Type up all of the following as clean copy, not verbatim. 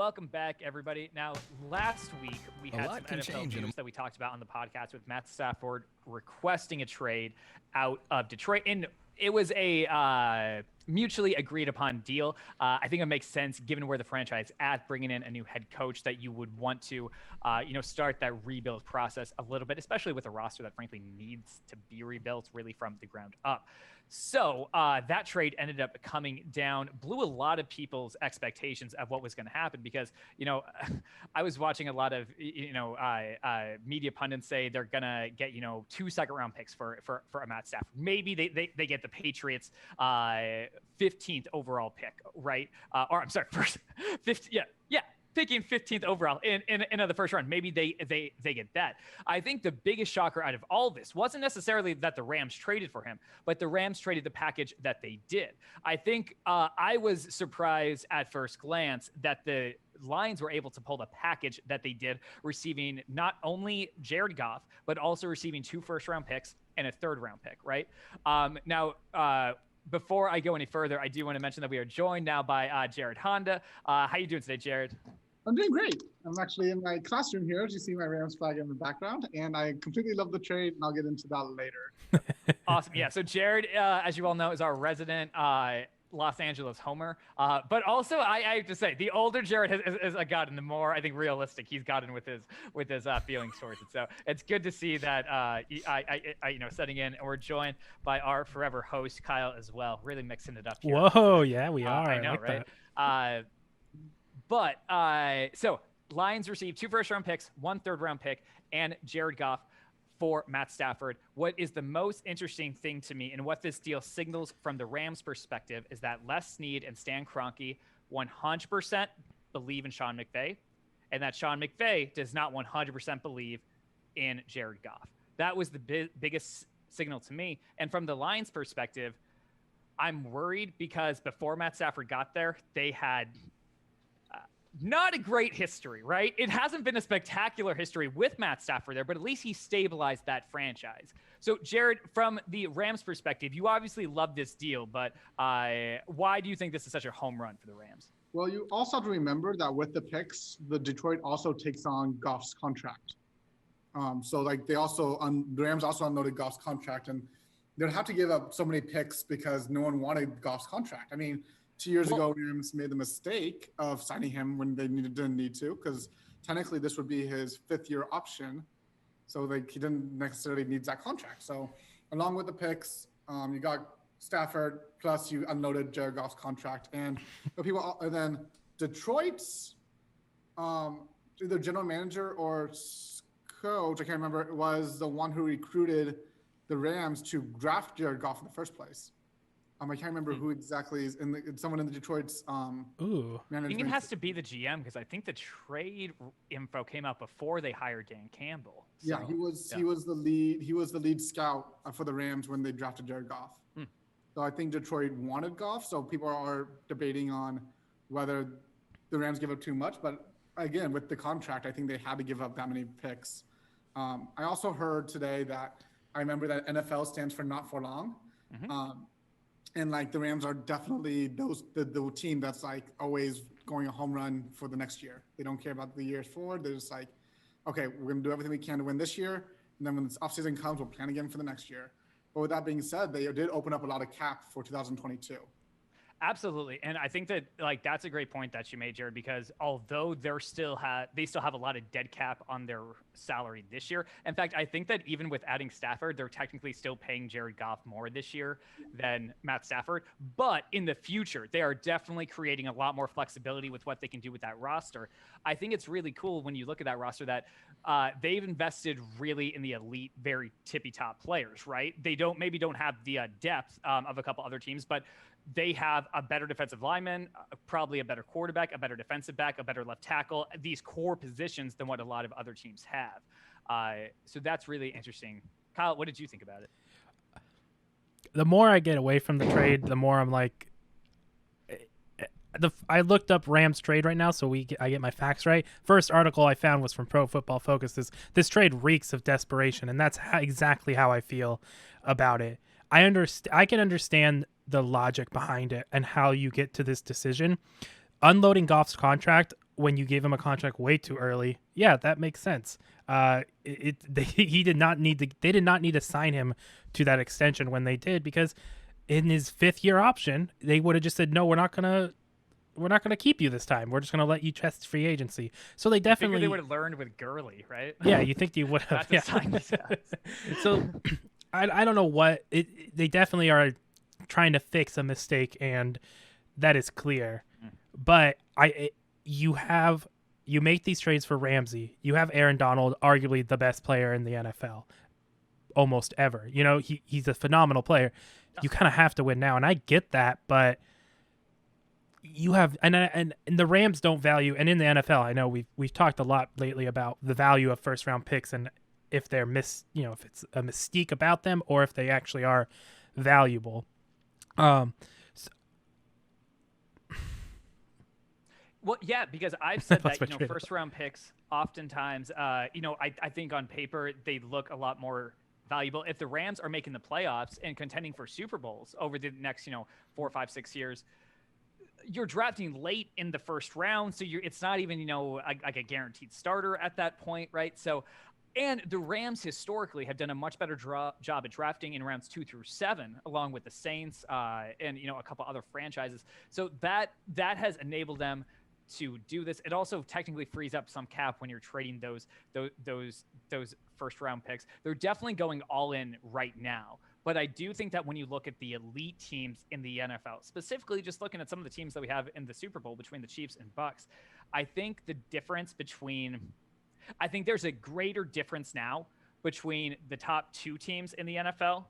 welcome back, everybody. Now, last week we had some NFL news that we talked about on the podcast with Matt Stafford requesting a trade out of Detroit. And it was a mutually agreed upon deal. I think it makes sense given where the franchise is at, bringing in a new head coach, that you would want to, start that rebuild process a little bit, especially with a roster that frankly needs to be rebuilt really from the ground up. So that trade ended up coming down, blew a lot of people's expectations of what was going to happen because, I was watching a lot of, media pundits say they're going to get, 2 second-round picks for a Matt Stafford. Maybe they get the Patriots 15th overall pick, right? Or I'm sorry, first 15th, yeah. Picking 15th overall in the first round. Maybe they get that. I think the biggest shocker out of all this wasn't necessarily that the Rams traded for him, but the Rams traded the package that they did. I think I was surprised at first glance that the Lions were able to pull the package that they did, receiving not only Jared Goff, but also receiving 2 first-round picks and a 3rd-round pick, right? Before I go any further, I do want to mention that we are joined now by Jared Honda. How you doing today, Jared? I'm doing great. I'm actually in my classroom here. As you see my Rams flag in the background, and I completely love the trade, and I'll get into that later. Awesome. Yeah. So Jared, as you all know, is our resident Los Angeles homer. But also, I have to say, the older Jared has gotten, the more I think realistic he's gotten with his feelings towards it. So it's good to see that setting in, and we're joined by our forever host Kyle as well. Really mixing it up here. Whoa, yeah, we are. I know, right? So Lions received 2 first-round picks, 1 third-round pick, and Jared Goff for Matt Stafford. What is the most interesting thing to me and what this deal signals from the Rams' perspective is that Les Snead and Stan Kroenke 100% believe in Sean McVay, and that Sean McVay does not 100% believe in Jared Goff. That was the biggest signal to me. And from the Lions' perspective, I'm worried because before Matt Stafford got there, they had not a great history, right? It hasn't been a spectacular history with Matt Stafford there, but at least he stabilized that franchise. So, Jared, from the Rams' perspective, you obviously love this deal, but why do you think this is such a home run for the Rams? Well, you also have to remember that with the picks, the Detroit also takes on Goff's contract. The Rams also unloaded Goff's contract, and they'd have to give up so many picks because no one wanted Goff's contract. I mean, 2 years ago, Rams made the mistake of signing him when they didn't need to, because technically this would be his 5th-year option. So he didn't necessarily need that contract. So along with the picks, you got Stafford, plus you unloaded Jared Goff's contract. And then Detroit's either general manager or coach, I can't remember, was the one who recruited the Rams to draft Jared Goff in the first place. I can't remember who exactly is someone in the Detroit's management. I think it has to be the GM because I think the trade info came out before they hired Dan Campbell. So, yeah, he was the lead scout for the Rams when they drafted Jared Goff. So I think Detroit wanted Goff. So people are debating on whether the Rams give up too much. But again, with the contract, I think they had to give up that many picks. I also heard today that I remember that NFL stands for not for long. And the Rams are definitely the team that's always going a home run for the next year. They don't care about the years forward. They're just okay, we're going to do everything we can to win this year. And then when this offseason comes, we'll plan again for the next year. But with that being said, they did open up a lot of cap for 2022. Absolutely. And I think that that's a great point that you made, Jared, because although they still have a lot of dead cap on their salary this year. In fact, I think that even with adding Stafford, they're technically still paying Jared Goff more this year than Matt Stafford. But in the future, they are definitely creating a lot more flexibility with what they can do with that roster. I think it's really cool when you look at that roster that they've invested really in the elite, very tippy top players, right? They don't have the depth of a couple other teams, but they have a better defensive lineman, probably a better quarterback, a better defensive back, a better left tackle, these core positions than what a lot of other teams have. So that's really interesting. Kyle, what did you think about it? The more I get away from the trade, the more I'm like, I looked up Rams trade right now, so I get my facts right. First article I found was from Pro Football Focus. This trade reeks of desperation, and that's exactly how I feel about it. I can understand the logic behind it and how you get to this decision. Unloading Goff's contract when you gave him a contract way too early, yeah, that makes sense. They did not need to sign him to that extension when they did, because in his 5th year option, they would have just said, no, we're not gonna keep you this time. We're just gonna let you test free agency. So they definitely they would have learned with Gurley, right? Yeah, you think you would have. Yeah. So I don't know what they definitely are trying to fix a mistake, and that is clear. But you make these trades for Ramsey. You have Aaron Donald, arguably the best player in the NFL almost ever. You know, he's a phenomenal player. You kind of have to win now, and I get that, but you have and the Rams don't value, and in the NFL, I know we've talked a lot lately about the value of first round picks and if they're if it's a mystique about them or if they actually are valuable. Well, yeah, because I've said that, first round picks oftentimes, I think on paper they look a lot more valuable. If the Rams are making the playoffs and contending for Super Bowls over the next, 4, 5, 6 years, you're drafting late in the first round. So it's not even, like a guaranteed starter at that point, right? So, and the Rams historically have done a much better job at drafting in rounds 2 through 7, along with the Saints and, a couple other franchises. So that has enabled them to do this. It also technically frees up some cap when you're trading those first round picks. They're definitely going all in right now. But I do think that when you look at the elite teams in the NFL, specifically just looking at some of the teams that we have in the Super Bowl between the Chiefs and Bucks, I think there's a greater difference now between the top 2 teams in the NFL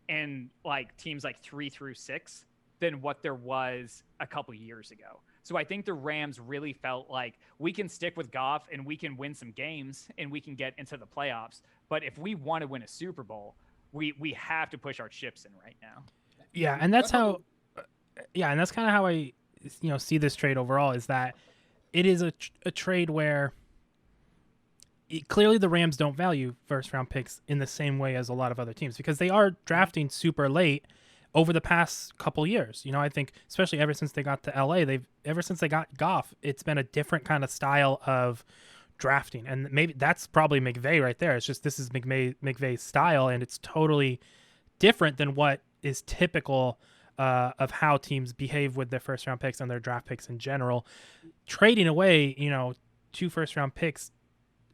and like teams like 3 through 6 than what there was a couple years ago. So I think the Rams really felt like we can stick with Goff and we can win some games and we can get into the playoffs. But if we want to win a Super Bowl, we have to push our chips in right now. Yeah, and that's kind of how I see this trade overall, is that it is a trade where clearly the Rams don't value first round picks in the same way as a lot of other teams, because they are drafting super late over the past couple years. I think especially ever since they got to LA, ever since they got Goff, it's been a different kind of style of drafting. And maybe that's probably McVay right there. It's just, this is McVay's style, and it's totally different than what is typical of how teams behave with their first round picks and their draft picks in general. Trading away, 2 first round picks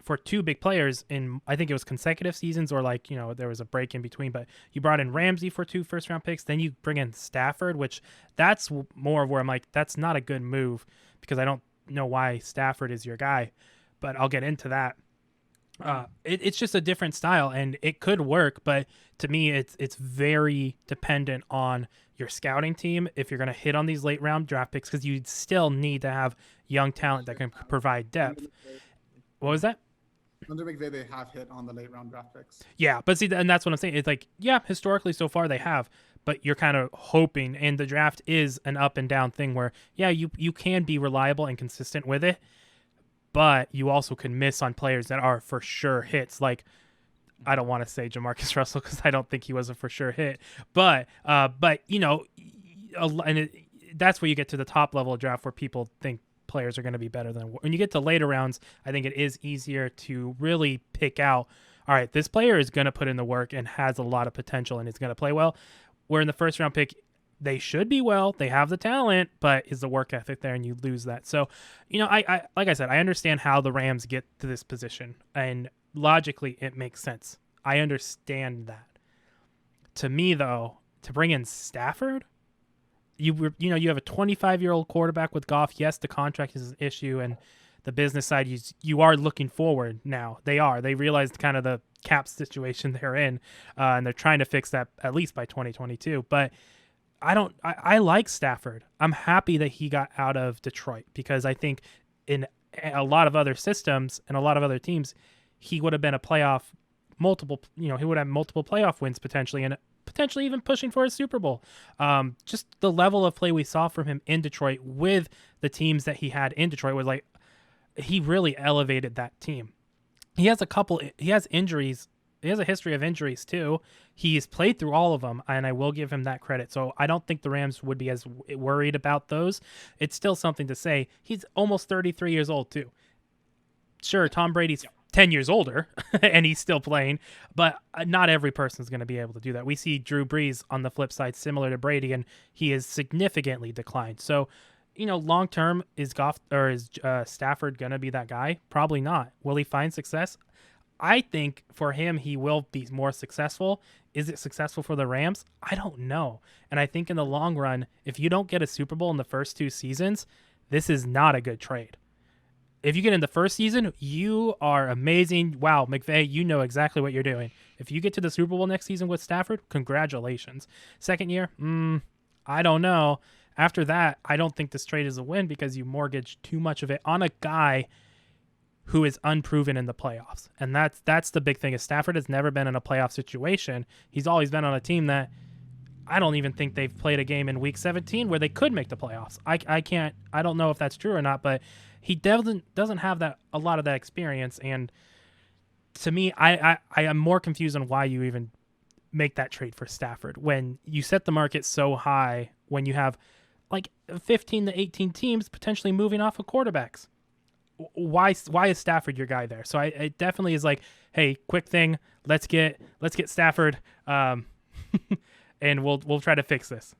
for 2 big players in, I think it was consecutive seasons, or there was a break in between, but you brought in Ramsey for 2 first round picks. Then you bring in Stafford, which that's more of where I'm like, that's not a good move, because I don't know why Stafford is your guy, but I'll get into that. It's just a different style, and it could work, but to me, it's very dependent on your scouting team if you're going to hit on these late round draft picks, because you still need to have young talent that can provide depth. What was that? Under McVay, they have hit on the late round draft picks. Yeah, but see, and that's what I'm saying. It's like, yeah, historically so far they have, but you're kind of hoping, and the draft is an up and down thing where, yeah, you can be reliable and consistent with it, but you also can miss on players that are for sure hits. Like, I don't want to say Jamarcus Russell because I don't think he was a for sure hit, but that's where you get to the top level of draft where people think players are going to be better than. When you get to later rounds, I think it is easier to really pick out, all right, this player is going to put in the work and has a lot of potential and is going to play well. Where in the first round pick, they should be well, they have the talent, but is the work ethic there, and you lose that. So, I like I said, I understand how the Rams get to this position, and logically it makes sense. I understand that. To me, though, to bring in Stafford, you have a 25-year-old quarterback with Goff. Yes, the contract is an issue, and the business side, you are looking forward now. They realized kind of the cap situation they're in, and they're trying to fix that at least by 2022. But I like Stafford. I'm happy that he got out of Detroit, because I think in a lot of other systems and a lot of other teams, he would have been he would have multiple playoff wins potentially, and potentially even pushing for a Super Bowl. Just the level of play we saw from him in Detroit with the teams that he had in Detroit was like, he really elevated that team. He has injuries a history of injuries too. He's played through all of them, and I will give him that credit. So I don't think the Rams would be as worried about those. It's still something to say. He's almost 33 years old too. Sure, Tom Brady's 10 years older and he's still playing, but not every person's going to be able to do that. We see Drew Brees on the flip side, similar to Brady, and he has significantly declined. So, long term, is Stafford going to be that guy? Probably not. Will he find success? I think for him, he will be more successful. Is it successful for the Rams? I don't know. And I think in the long run, if you don't get a Super Bowl in the first 2 seasons, this is not a good trade. If you get in the first season, you are amazing. Wow, McVay, you know exactly what you're doing. If you get to the Super Bowl next season with Stafford, congratulations. Second year, I don't know. After that, I don't think this trade is a win because you mortgage too much of it on a guy who is unproven in the playoffs. And that's the big thing is Stafford has never been in a playoff situation. He's always been on a team that I don't even think they've played a game in week 17 where they could make the playoffs. I don't know if that's true or not, but he doesn't have a lot of that experience. And to me, I am more confused on why you even make that trade for Stafford when you set the market so high, when you have like 15 to 18 teams potentially moving off of quarterbacks. Why is Stafford your guy there? So it definitely is like, hey, quick thing, let's get Stafford, and we'll try to fix this.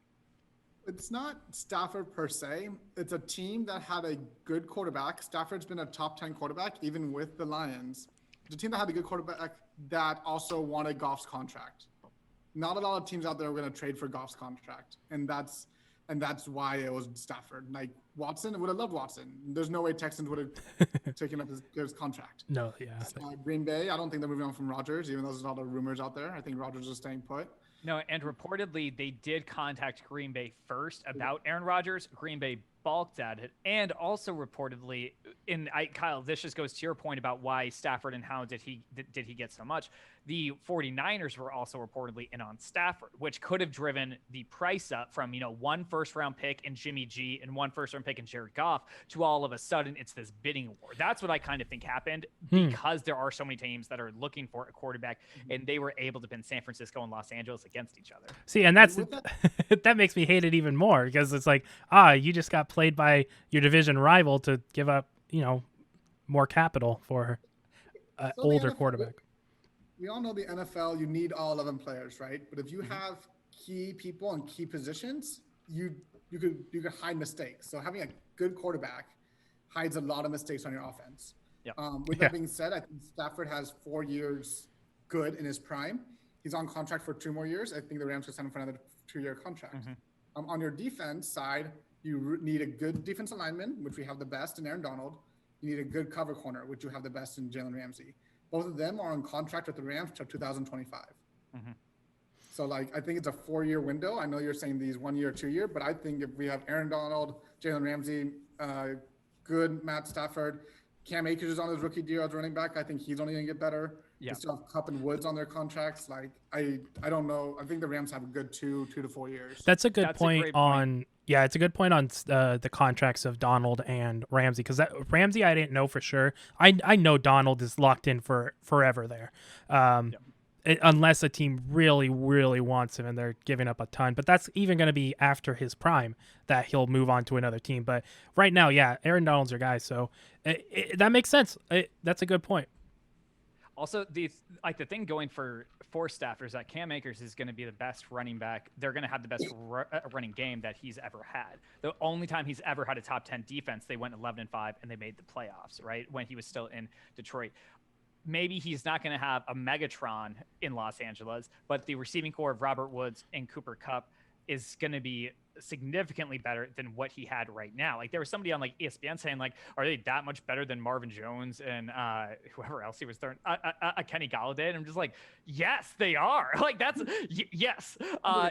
It's not Stafford per se. It's a team that had a good quarterback. Stafford's been a top 10 quarterback, even with the Lions. It's a team that had a good quarterback that also wanted Goff's contract. Not a lot of teams out there are going to trade for Goff's contract, and that's why it was Stafford. Like Watson, would have loved Watson. There's no way Texans would have taken up his contract. No, yeah. Green Bay, I don't think they're moving on from Rodgers, even though there's a lot of rumors out there. I think Rodgers is staying put. No, and reportedly they did contact Green Bay first about Aaron Rodgers. Green Bay balked at it, and also reportedly, Kyle, this just goes to your point about why Stafford and how did he get so much. The 49ers were also reportedly in on Stafford, which could have driven the price up from, 1 first-round pick in Jimmy G and 1 first-round pick in Jared Goff to all of a sudden it's this bidding war. That's what I kind of think happened because there are so many teams that are looking for a quarterback, and they were able to pin San Francisco and Los Angeles against each other. See, and that makes me hate it even more because it's like, you just got played by your division rival to give up, more capital for an older quarterback. We all know the NFL, you need all 11 players, right? But if you have key people in key positions, you could hide mistakes. So having a good quarterback hides a lot of mistakes on your offense. Yep. With that being said, I think Stafford has 4 years good in his prime. He's on contract for 2 more years. I think the Rams could sign him for another 2-year contract. Mm-hmm. On your defense side, you need a good defensive lineman, which we have the best in Aaron Donald. You need a good cover corner, which you have the best in Jalen Ramsey. Both of them are on contract with the Rams till 2025. Mm-hmm. So, I think it's a 4-year window. I know you're saying these 1 year, 2 year, but I think if we have Aaron Donald, Jalen Ramsey, good Matt Stafford, Cam Akers is on his rookie deal as running back. I think he's only going to get better. Yeah. They still have Kupp and Woods on their contracts. I don't know. I think the Rams have a good 2 to 4 years. That's a good point on. Yeah, it's a good point on the contracts of Donald and Ramsey because Ramsey I didn't know for sure. I know Donald is locked in for forever there, unless a team really, really wants him and they're giving up a ton. But that's even going to be after his prime that he'll move on to another team. But right now, yeah, Aaron Donald's your guy, so that makes sense. That's a good point. Also, the thing going for Stafford is that Cam Akers is going to be the best running back. They're going to have the best running game that he's ever had. The only time he's ever had a top 10 defense, they went 11-5 and they made the playoffs, right? When he was still in Detroit. Maybe he's not going to have a Megatron in Los Angeles, but the receiving core of Robert Woods and Cooper Kupp is going to be significantly better than what he had right now. There was somebody on ESPN saying are they that much better than Marvin Jones and whoever else he was throwing, Kenny Galladay? And I'm just yes, they are. That's yes.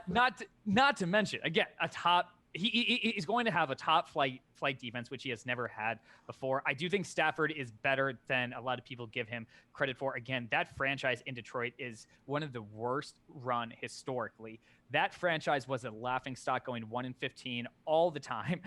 Not to mention again a top he's going to have a top flight defense, which he has never had before. I do think Stafford is better than a lot of people give him credit for. Again, that franchise in Detroit is one of the worst run historically. That franchise was a laughingstock, going 1-15 all the time,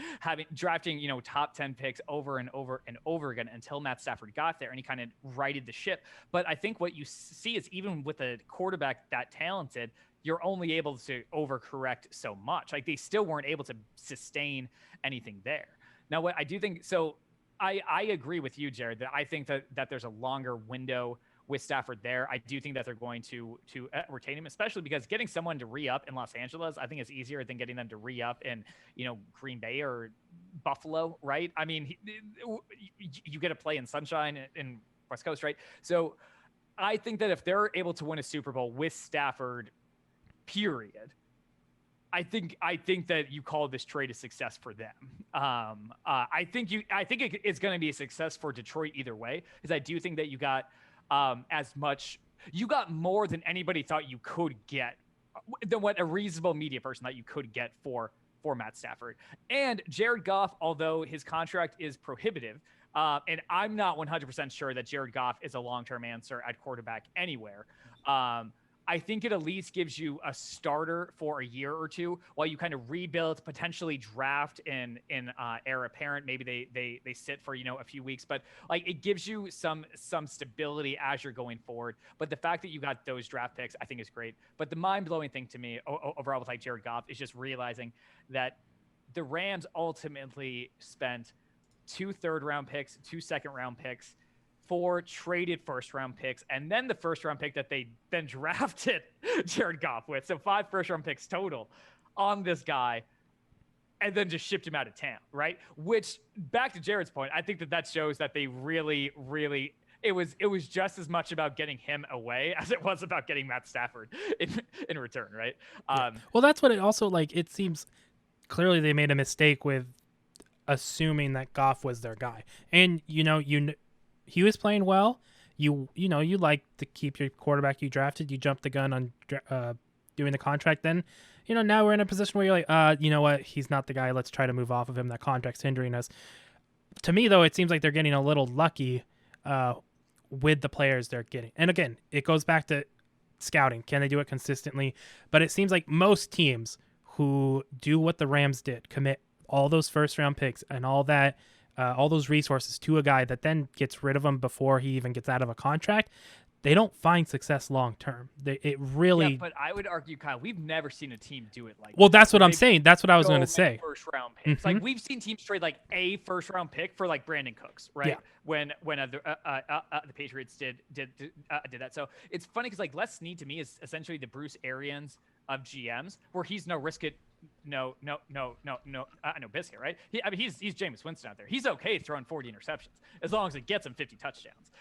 drafting, top 10 picks over and over and over again until Matt Stafford got there and he kind of righted the ship. But I think what you see is even with a quarterback that talented, you're only able to overcorrect so much. Like, they still weren't able to sustain anything there. Now, what I do think, so I agree with you, Jared, that I think that there's a longer window with Stafford there. I do think that they're going to retain him, especially because getting someone to re-up in Los Angeles, I think is easier than getting them to re-up in, Green Bay or Buffalo, right? I mean, you get to play in sunshine in West Coast, right? So I think that if they're able to win a Super Bowl with Stafford, period, I think that you call this trade a success for them. I think it's going to be a success for Detroit either way, because I do think that you got you got more than anybody thought you could get, than what a reasonable media person thought you could get for Matt Stafford. And Jared Goff, although his contract is prohibitive, and I'm not 100% sure that Jared Goff is a long-term answer at quarterback anywhere. I think it at least gives you a starter for a year or two while you kind of rebuild, potentially draft in heir apparent. Maybe they sit for, a few weeks, but like, it gives you some stability as you're going forward. But the fact that you got those draft picks, I think is great. But the mind blowing thing to me overall with like Jared Goff is just realizing that the Rams ultimately spent 2 third-round picks, 2 second-round picks, 4 traded first-round picks, and then the first-round pick that they then drafted Jared Goff with. So 5 first-round picks total on this guy, and then just shipped him out of town, right? Which, back to Jared's point, I think that shows that they really, really, it was just as much about getting him away as it was about getting Matt Stafford in return, right? Well, that's what it also, like, it seems clearly they made a mistake with assuming that Goff was their guy. And, he was playing well. You like to keep your quarterback you drafted. You jumped the gun on doing the contract. Then, now we're in a position where you're like, you know what? He's not the guy. Let's try to move off of him. That contract's hindering us. To me, though, it seems like they're getting a little lucky with the players they're getting. And again, it goes back to scouting. Can they do it consistently? But it seems like most teams who do what the Rams did, commit all those first-round picks and all that, all those resources to a guy that then gets rid of him before he even gets out of a contract, they don't find success long term. It really. Yeah, but I would argue, Kyle, we've never seen a team do it like. Well, that's what I'm saying. That's what I was going to say. First round picks, Mm-hmm. like we've seen teams trade like a first round pick for like Brandon Cooks, right? Yeah. When the Patriots did that. So it's funny because like Les Snead to me is essentially the Bruce Arians of GMs, where he's no risk it. No biscuit, right? He's Jameis Winston out there. He's okay throwing 40 interceptions as long as it gets him 50 touchdowns.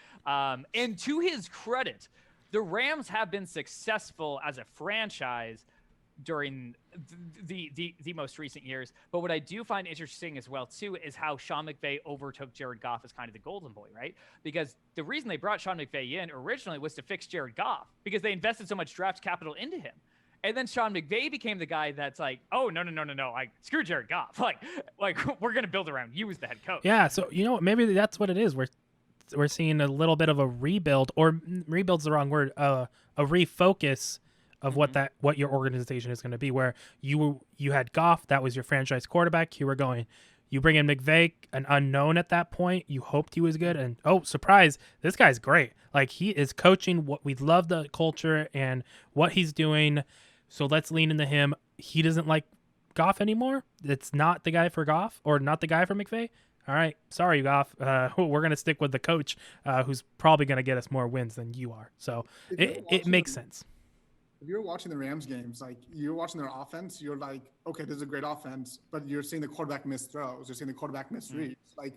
And to his credit, the Rams have been successful as a franchise during the most recent years. But what I do find interesting as well too is how Sean McVay overtook Jared Goff as kind of the golden boy, right? Because the reason they brought Sean McVay in originally was to fix Jared Goff because they invested so much draft capital into him. And then Sean McVay became the guy that's like, oh, no. Like, screw Jared Goff. Like we're going to build around you as the head coach. Yeah, so, maybe that's what it is. We're seeing a little bit of a rebuild, or rebuild's the wrong word, a refocus of what your organization is going to be, where you had Goff, that was your franchise quarterback. You bring in McVay, an unknown at that point. You hoped he was good, and surprise, this guy's great. Like, he is coaching what we love, the culture and what he's doing. So let's lean into him. He doesn't like Goff anymore. It's not the guy for Goff, or not the guy for McVay. All right, sorry, Goff. We're going to stick with the coach who's probably going to get us more wins than you are. So it makes sense. If you're watching the Rams games, like you're watching their offense, you're like, okay, this is a great offense, but you're seeing the quarterback miss throws. You're seeing the quarterback miss reads. Like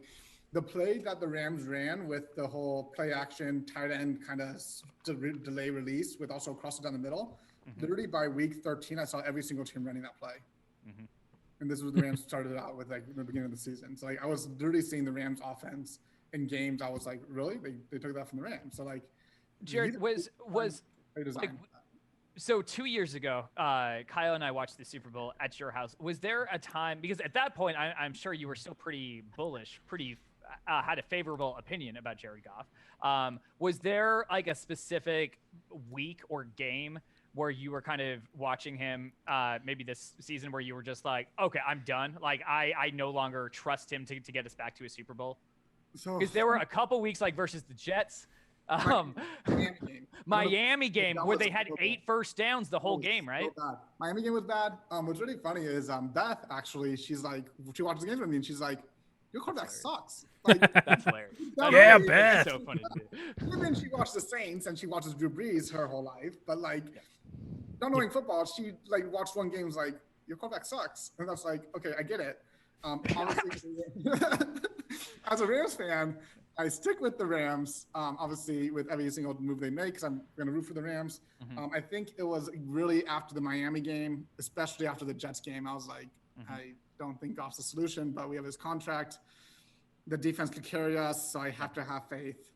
the play that the Rams ran with the whole play action, tight end kind of delay release with also crosses down the middle. Literally by week 13, I saw every single team running that play. And this was the Rams started out with, like, in the beginning of the season. So, like, I was literally seeing the Rams offense in games. I was like, really? They took that from the Rams. So, like, Jared, was like, So 2 years ago, Kyle and I watched the Super Bowl at your house. Was there a time, because at that point, I'm sure you were still pretty bullish, had a favorable opinion about Jared Goff. Was there like a specific week or game where you were kind of watching him, maybe this season, where you were just like, okay, I'm done. Like I no longer trust him to get us back to a Super Bowl? Because there were a couple weeks like versus the Jets, Miami game where they had 8 first downs the whole game, right? So Miami game was bad. What's really funny is Beth actually, she watches the games with me and she's like, your quarterback sucks. Like, that's hilarious. Yeah, Beth. So funny. And then she watched the Saints and she watches Drew Brees her whole life, but like, not knowing football, she like watched one game and was like, your quarterback sucks, and that's like, okay, I get it. Obviously, as a Rams fan, I stick with the Rams, obviously, with every single move they make because I'm going to root for the Rams. Mm-hmm. I think it was really after the Miami game, especially after the Jets game, I was like, I don't think Goff's the solution, but we have his contract. The defense could carry us, so I have to have faith.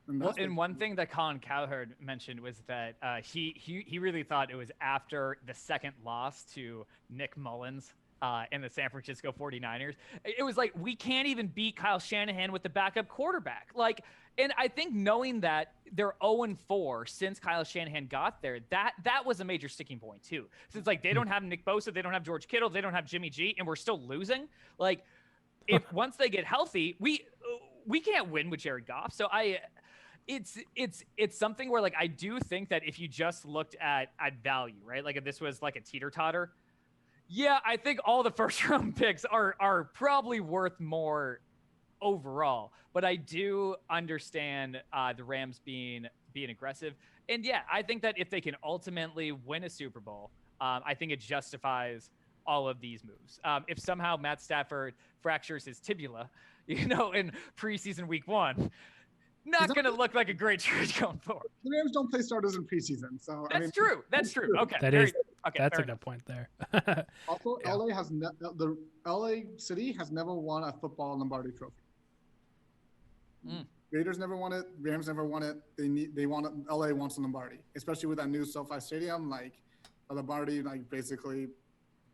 And one thing that Colin Cowherd mentioned was that he really thought it was after the second loss to Nick Mullins and the San Francisco 49ers. It was like, we can't even beat Kyle Shanahan with the backup quarterback. Like, and I think knowing that they're 0-4 since Kyle Shanahan got there, that was a major sticking point too. So it's like, they don't have Nick Bosa, they don't have George Kittle, they don't have Jimmy G, and we're still losing. Like, if once they get healthy, we can't win with Jared Goff. So it's something where, like, I do think that if you just looked at value, right? Like if this was like a teeter-totter, yeah, I think all the first round picks are probably worth more overall. But I do understand the Rams being aggressive. And yeah, I think that if they can ultimately win a Super Bowl, I think it justifies all of these moves. If somehow Matt Stafford fractures his tibula, in preseason week 1, not going to look like a great trade going forward. The Rams don't play starters in preseason, so that's true. That's true. Okay, that's a good point there. Also, yeah. The LA City has never won a football Lombardi Trophy. Raiders never won it. Rams never won it. They want it. LA wants a Lombardi, especially with that new SoFi Stadium. Like a Lombardi, like basically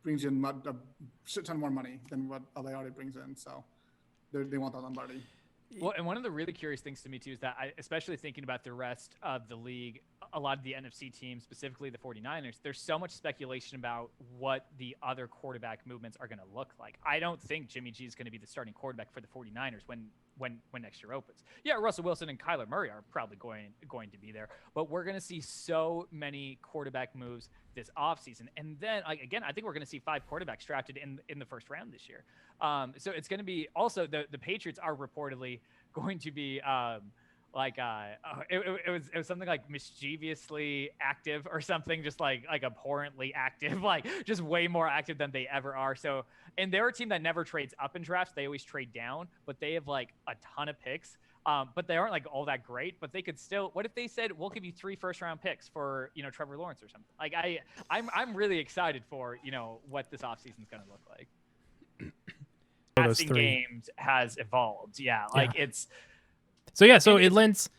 brings in a shit ton more money than what LA already brings in. So they want that Lombardi. Well, and one of the really curious things to me too is that especially thinking about the rest of the league, a lot of the NFC teams, specifically the 49ers, there's so much speculation about what the other quarterback movements are going to look like. I don't think Jimmy G is going to be the starting quarterback for the 49ers when next year opens. Yeah, Russell Wilson and Kyler Murray are probably going to be there, but we're going to see so many quarterback moves this offseason. And then again, I think we're going to see 5 quarterbacks drafted in the first round this year. So it's going to be also the Patriots are reportedly going to be it was something like mischievously active or something, just like abhorrently active, like just way more active than they ever are. So, and they're a team that never trades up in drafts. They always trade down, but they have like a ton of picks. But they aren't like all that great, but they could still, what if they said, we'll give you 3 first-round picks for, Trevor Lawrence or something? Like I'm really excited for, what this offseason is going to look like. Passing games has evolved. Yeah. It's. So it lends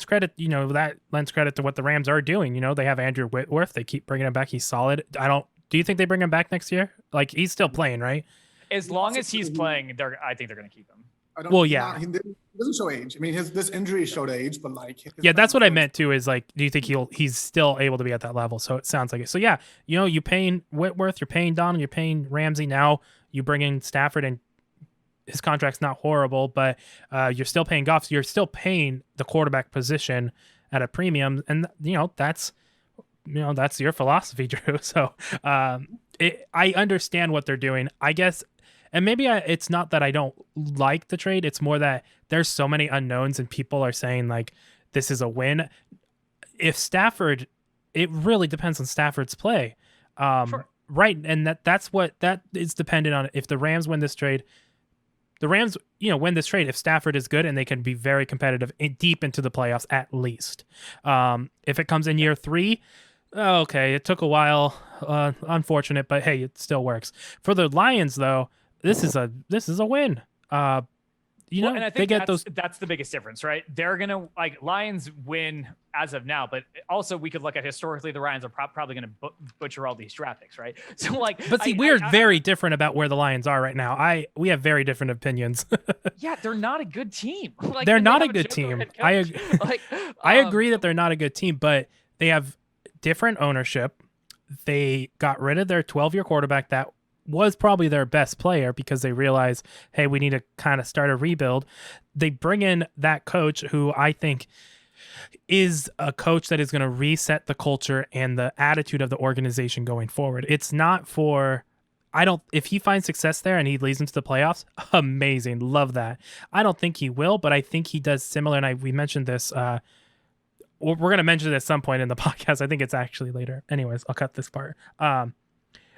credit, that lends credit to what the Rams are doing. They have Andrew Whitworth. They keep bringing him back. He's solid. Do you think they bring him back next year? Like, he's still playing, right? As long as he's playing, I think they're going to keep him. He doesn't show age. I mean, this injury showed age, but that's what I meant too. Is like, do you think he's still able to be at that level? So it sounds like it. So yeah, you're paying Whitworth, you're paying Donald, you're paying Ramsey. Now you bring in Stafford, and his contract's not horrible, but you're still paying Goff. So you're still paying the quarterback position at a premium, and that's your philosophy, Drew. So I understand what they're doing, I guess. And maybe it's not that I don't like the trade. It's more that there's so many unknowns and people are saying like, this is a win. If Stafford, it really depends on Stafford's play. Sure. Right. And that is dependent on if the Rams win this trade. The Rams, win this trade if Stafford is good and they can be very competitive deep into the playoffs at least. If it comes in year 3, okay, it took a while. Unfortunate, but hey, it still works. For the Lions, though, this is a win. you know, and I think that's the biggest difference, right? They're gonna like Lions win as of now, but also we could look at historically the Lions are probably gonna butcher all these draft picks, right? So like, but see, we're very different about where the Lions are right now. We have very different opinions. Yeah, they're not a good team. Like, they're not a good team. I agree that they're not a good team, but they have different ownership. They got rid of their 12-year quarterback that was probably their best player because they realized, hey, we need to kind of start a rebuild. They bring in that coach who I think is a coach that is going to reset the culture and the attitude of the organization going forward. It's not for, if he finds success there and he leads into the playoffs, amazing. Love that. I don't think he will, but I think he does similar. And we mentioned this, we're going to mention it at some point in the podcast. I think it's actually later. Anyways, I'll cut this part.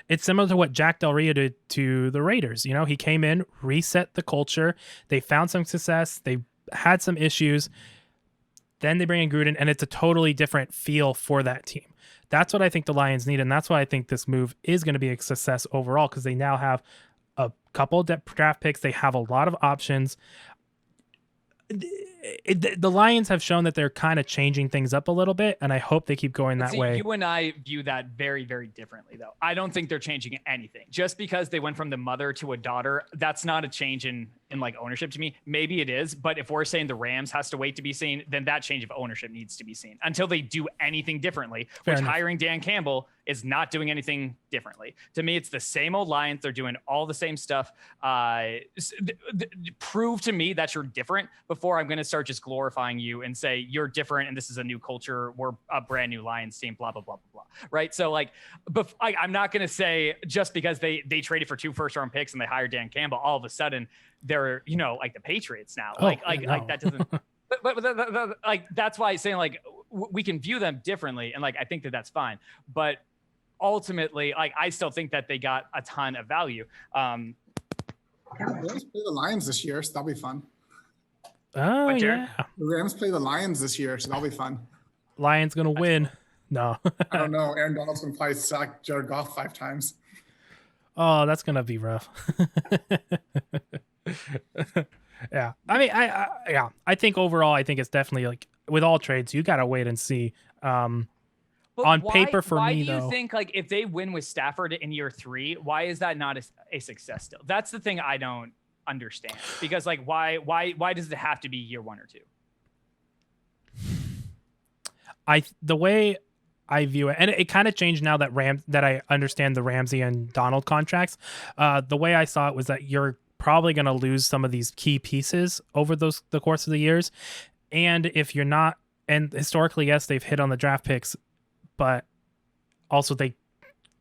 It's similar to what Jack Del Rio did to the Raiders. You know, he came in, reset the culture. They found some success. They had some issues. Then they bring in Gruden, and it's a totally different feel for that team. That's what I think the Lions need, and that's why I think this move is going to be a success overall because they now have a couple of draft picks. They have a lot of options. The Lions have shown that they're kind of changing things up a little bit, and I hope they keep going that way. You and I view that very, very differently, though. I don't think they're changing anything. Just because they went from the mother to a daughter, that's not a change in like ownership to me. Maybe it is, but if we're saying the Rams has to wait to be seen, then that change of ownership needs to be seen until they do anything differently. Fair enough. Hiring Dan Campbell is not doing anything differently. To me, it's the same old Lions. They're doing all the same stuff. Prove to me that you're different before I'm going to start just glorifying you and say you're different and this is a new culture. We're a brand new Lions team, blah, blah, blah, blah, blah. Right? So like, I'm not going to say just because they traded for 2 first-round picks and they hired Dan Campbell, all of a sudden they're, you know, like the Patriots now. Like that doesn't, but like, that's why I'm saying like, we can view them differently. And like, I think that that's fine. But ultimately, like, I still think that they got a ton of value. Let's play the Lions this year, so that'll be fun. Oh, yeah. The Rams play the Lions this year, so that'll be fun. Lions going to win. No. I don't know. Aaron Donald's going to probably sack Jared Goff 5 times. Oh, that's going to be rough. Yeah. I mean, I think overall, I think it's definitely like with all trades, you got to wait and see. On paper for me, why do you though, think like if they win with Stafford in year 3, why is that not a success still? That's the thing I don't understand, because like why does it have to be year 1 or 2? The way I view it, and it kind of changed now that I understand the Ramsey and Donald contracts. The way I saw it was that you're probably going to lose some of these key pieces over the course of the years, and if you're not, and historically, yes, they've hit on the draft picks, but also they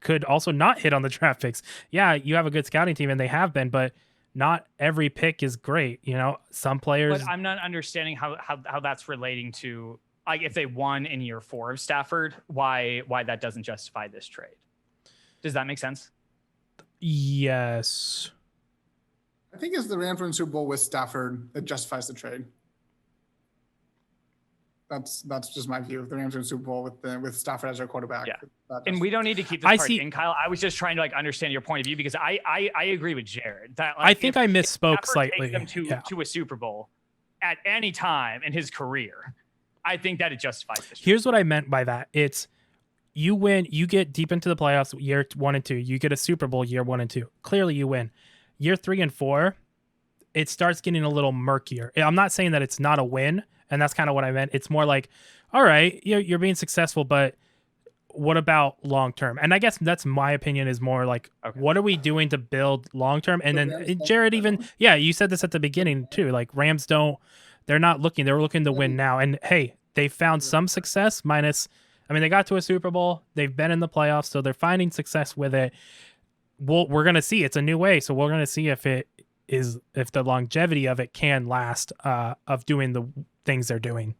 could also not hit on the draft picks. Yeah, you have a good scouting team, and they have been, but not every pick is great. You know, some players. But I'm not understanding how that's relating to, like, if they won in year 4 of Stafford, why that doesn't justify this trade. Does that make sense? Yes. I think it's the Rams win Super Bowl with Stafford that justifies the trade. That's just my view. The Rams win Super Bowl with Stafford as their quarterback. Yeah. And we don't need to keep this part in, Kyle. I was just trying to like understand your point of view, because I agree with Jared that like, I think I misspoke slightly. Take them to a Super Bowl at any time in his career, I think that it justifies this. Here's what I meant by that. It's you win, you get deep into the playoffs year 1 and 2. You get a Super Bowl year 1 and 2. Clearly you win. Year 3 and 4, it starts getting a little murkier. I'm not saying that it's not a win, and that's kind of what I meant. It's more like, all right, you're being successful, but what about long term? And I guess that's my opinion, is more like, okay, what are we doing to build long term? And then Jared, even, you said this at the beginning too. Like Rams they're not looking. They're looking to win now. And hey, they found some success they got to a Super Bowl. They've been in the playoffs, so they're finding success with it. We're going to see. It's a new way, so we're going to see if the longevity of it can last, of doing the things they're doing.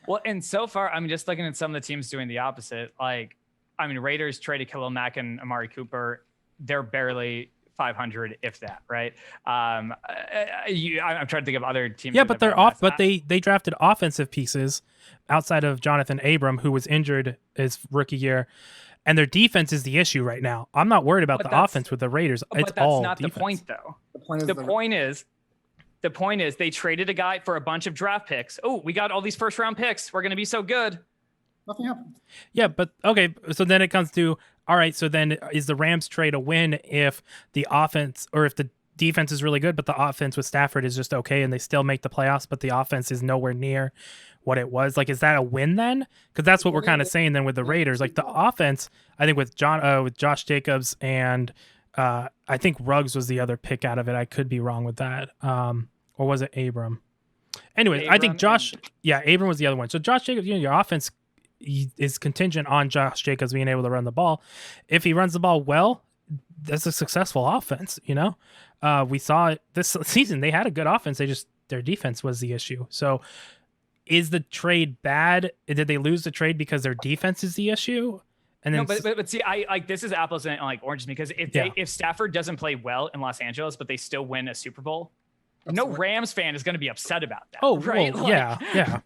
Well, and so far, I'm just looking at some of the teams doing the opposite. Like, Raiders traded Khalil Mack and Amari Cooper. They're barely 500, if that, right? I'm trying to think of other teams. Yeah, but they're off. But they drafted offensive pieces outside of Jonathan Abram, who was injured his rookie year. And their defense is the issue right now. I'm not worried about the offense with the Raiders. It's all defense. Not the point, though. The point is The point is they traded a guy for a bunch of draft picks. Oh, we got all these first round picks. We're going to be so good. Nothing happened. Yeah, but okay. So then it comes to, all right, so then is the Rams trade a win if the offense or if the defense is really good, but the offense with Stafford is just okay and they still make the playoffs, but the offense is nowhere near what it was? Like, is that a win then? Because that's what we're kind of saying then with the Raiders. Like the offense, I think with Josh Jacobs and I think Ruggs was the other pick out of it. I could be wrong with that. Or was it Abram? Anyways, I think Abram was the other one. So Josh Jacobs, your offense is contingent on Josh Jacobs being able to run the ball. If he runs the ball well, that's a successful offense. We saw it this season. They had a good offense. Their defense was the issue. So is the trade bad? Did they lose the trade because their defense is the issue? And then, but see, I like this is apples and like oranges because if Stafford doesn't play well in Los Angeles, but they still win a Super Bowl, no Rams fan is going to be upset about that. Oh, right? Well, yeah.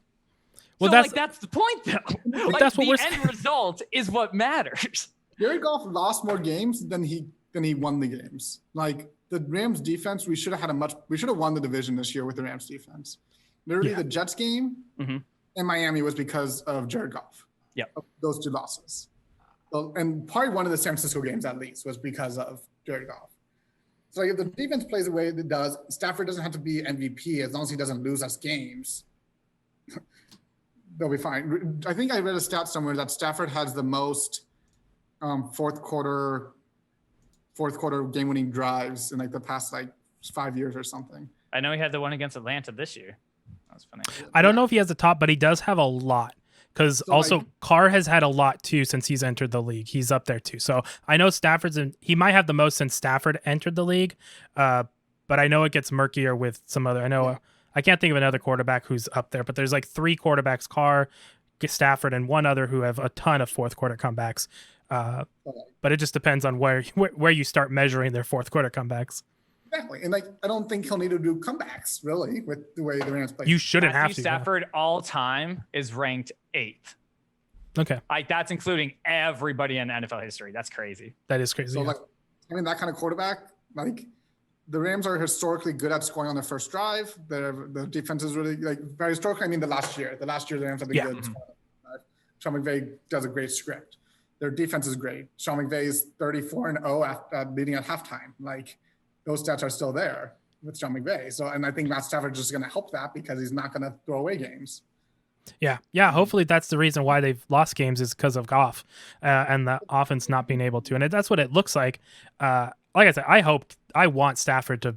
Well, so that's the point, though. Like, that's what the end result is what matters. Jared Goff lost more games than he won the games. Like the Rams defense, we should have won the division this year with the Rams defense. Literally, the Jets game in Miami was because of Jared Goff. Yeah, those two losses, and probably one of the San Francisco games at least was because of Jared Goff. So if the defense plays the way it does, Stafford doesn't have to be MVP as long as he doesn't lose us games. They'll be fine. I think I read a stat somewhere that Stafford has the most fourth quarter game-winning drives in like the past 5 years or something. I know he had the one against Atlanta this year. That was funny. I don't know if he has the top, but he does have a lot. Because Carr has had a lot too since he's entered the league. He's up there too. So I know he might have the most since Stafford entered the league. But I know it gets murkier with some other. I can't think of another quarterback who's up there, but there's like 3 quarterbacks: Carr, Stafford, and one other who have a ton of fourth quarter comebacks. But it just depends on where you start measuring their fourth quarter comebacks. Exactly, and I don't think he'll need to do comebacks really with the way the Rams play. You shouldn't have to. Stafford all time is ranked 8th. Okay, that's including everybody in NFL history. That's crazy. That is crazy. So that kind of quarterback, the Rams are historically good at scoring on their first drive. The defense is really very historically. I mean, the last year the Rams have been good. Mm-hmm. Sean McVay does a great script. Their defense is great. Sean McVay is 34-0 leading at halftime. Those stats are still there with Sean McVay. So, and I think Matt Stafford is just going to help that because he's not going to throw away games. Yeah. Hopefully that's the reason why they've lost games is because of Goff and the offense not being able to. And that's what it looks like. Like I said, I want Stafford to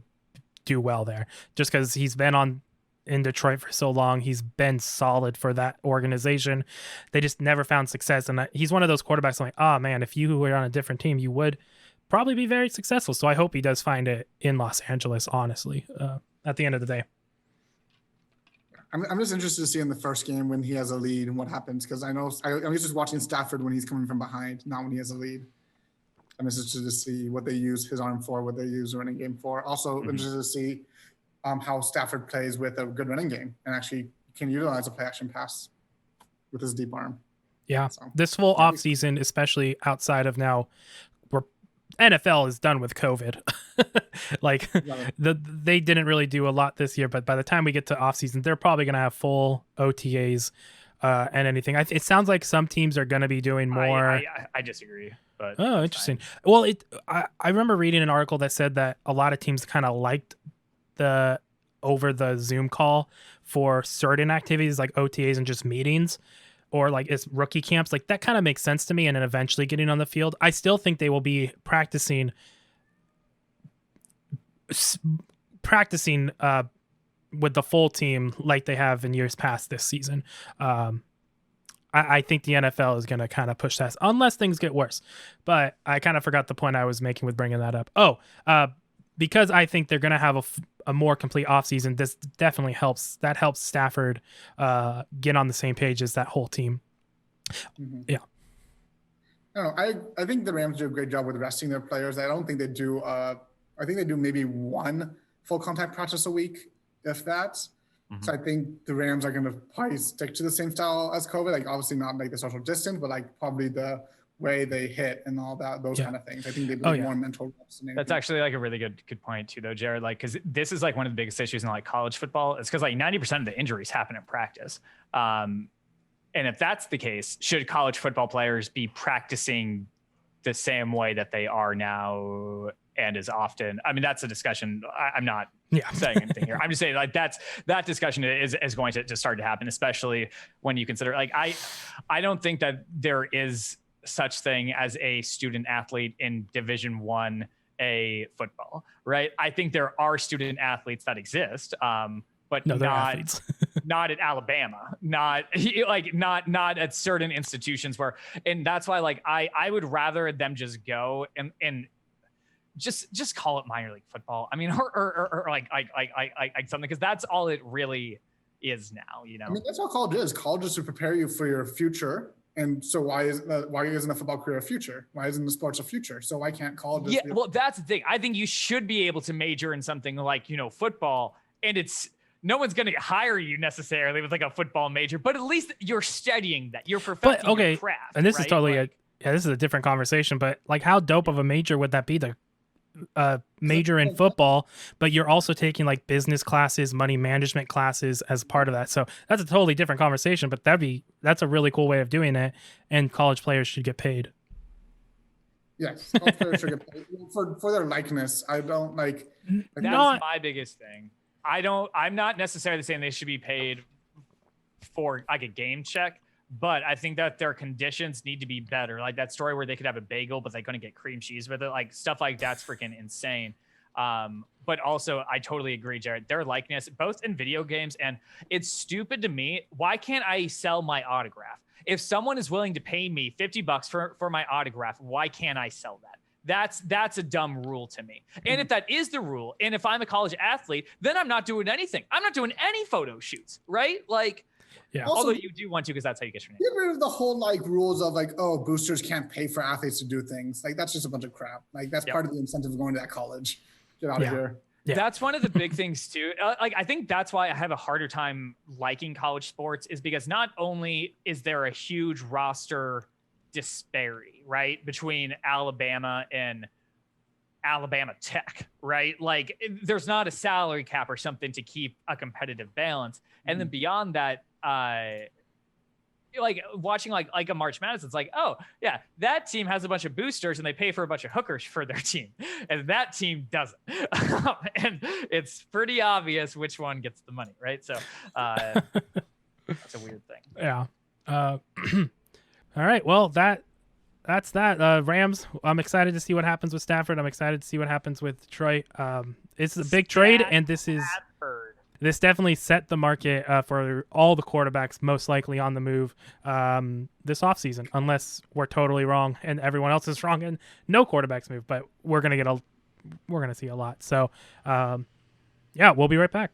do well there just because he's been in Detroit for so long. He's been solid for that organization. They just never found success. And he's one of those quarterbacks like, oh man, if you were on a different team, you would probably be very successful. So I hope he does find it in Los Angeles, honestly, at the end of the day. I'm just interested to see in the first game when he has a lead and what happens. Because I'm just watching Stafford when he's coming from behind, not when he has a lead. I'm interested to see what they use his arm for, what they use the running game for. Also interested to see how Stafford plays with a good running game and actually can utilize a play action pass with his deep arm. Yeah, so, this full offseason, especially outside of now, where NFL is done with COVID. They didn't really do a lot this year, but by the time we get to offseason, they're probably going to have full OTAs and anything. It sounds like some teams are going to be doing more. I disagree. But oh, interesting. Fine. Well, I remember reading an article that said that a lot of teams kind of liked over the Zoom call for certain activities like OTAs and just meetings or it's rookie camps. That kind of makes sense to me. And then eventually getting on the field, I still think they will be practicing with the full team like they have in years past this season. I think the NFL is going to kind of push that unless things get worse. But I kind of forgot the point I was making with bringing that up. Because I think they're going to have a more complete offseason, this definitely helps. That helps Stafford get on the same page as that whole team. Mm-hmm. Yeah. I don't know. I think the Rams do a great job with resting their players. I don't think they do. I think they do maybe one full contact practice a week, if that. Mm-hmm. So I think the Rams are going to probably stick to the same style as COVID. Obviously not the social distance, but probably the way they hit and all that, those kind of things. I think they believe more mental reps than anything. That's actually like a really good point too, though, Jared. Like, because this is like one of the biggest issues in like college football. It's because like 90% of the injuries happen in practice. And if that's the case, should college football players be practicing the same way that they are now and as often? I mean, that's a discussion. I'm not saying anything here. I'm just saying like that discussion is going to start to happen, especially when you consider like I don't think that there is such thing as a student athlete in Division I football, right? I think there are student athletes that exist, but not at Alabama, not at certain institutions where, and that's why like I would rather them just go and just call it minor league football. I mean, or like something, because that's all it really is now. You know, I mean, that's all college is. College is to prepare you for your future. And so why isn't a football career a future? Why isn't the sports a future? So why can't college? Well, that's the thing. I think you should be able to major in something like, football, and no one's going to hire you necessarily with like a football major, but at least you're studying that. You're perfecting your craft. And this is totally this is a different conversation, but like how dope of a major would that be to major in football, but you're also taking like business classes, money management classes as part of that. So that's a totally different conversation, but that's a really cool way of doing it. And college players should get paid. Yes, college players should get paid for their likeness. I don't like. That's my biggest thing. I'm not necessarily saying they should be paid for like a game check, but I think that their conditions need to be better. Like that story where they could have a bagel, but they couldn't get cream cheese with it. Like stuff like that's freaking insane. But also I totally agree, Jared, their likeness, both in video games, and it's stupid to me. Why can't I sell my autograph? If someone is willing to pay me $50 for my autograph, why can't I sell that? That's a dumb rule to me. And if that is the rule, and if I'm a college athlete, then I'm not doing anything. I'm not doing any photo shoots, right? Like, yeah. Also, although you do want to, because that's how you get your name. Get rid of the whole like rules of like, oh, boosters can't pay for athletes to do things. Like that's just a bunch of crap. Like that's part of the incentive of going to that college. Get out of here. Yeah. That's one of the big things too. Like I think that's why I have a harder time liking college sports, is because not only is there a huge roster disparity, right, between Alabama and Alabama Tech, right? Like there's not a salary cap or something to keep a competitive balance. And then beyond that, like watching like a March Madness, it's like, oh yeah, that team has a bunch of boosters and they pay for a bunch of hookers for their team, and that team doesn't. And it's pretty obvious which one gets the money, right? So that's a weird thing. Yeah. All right. Well, that's that. Rams, I'm excited to see what happens with Stafford. I'm excited to see what happens with Detroit. It's a big trade, and this definitely set the market for all the quarterbacks most likely on the move this offseason, unless we're totally wrong and everyone else is wrong and no quarterbacks move. But we're gonna see a lot. So, yeah, we'll be right back.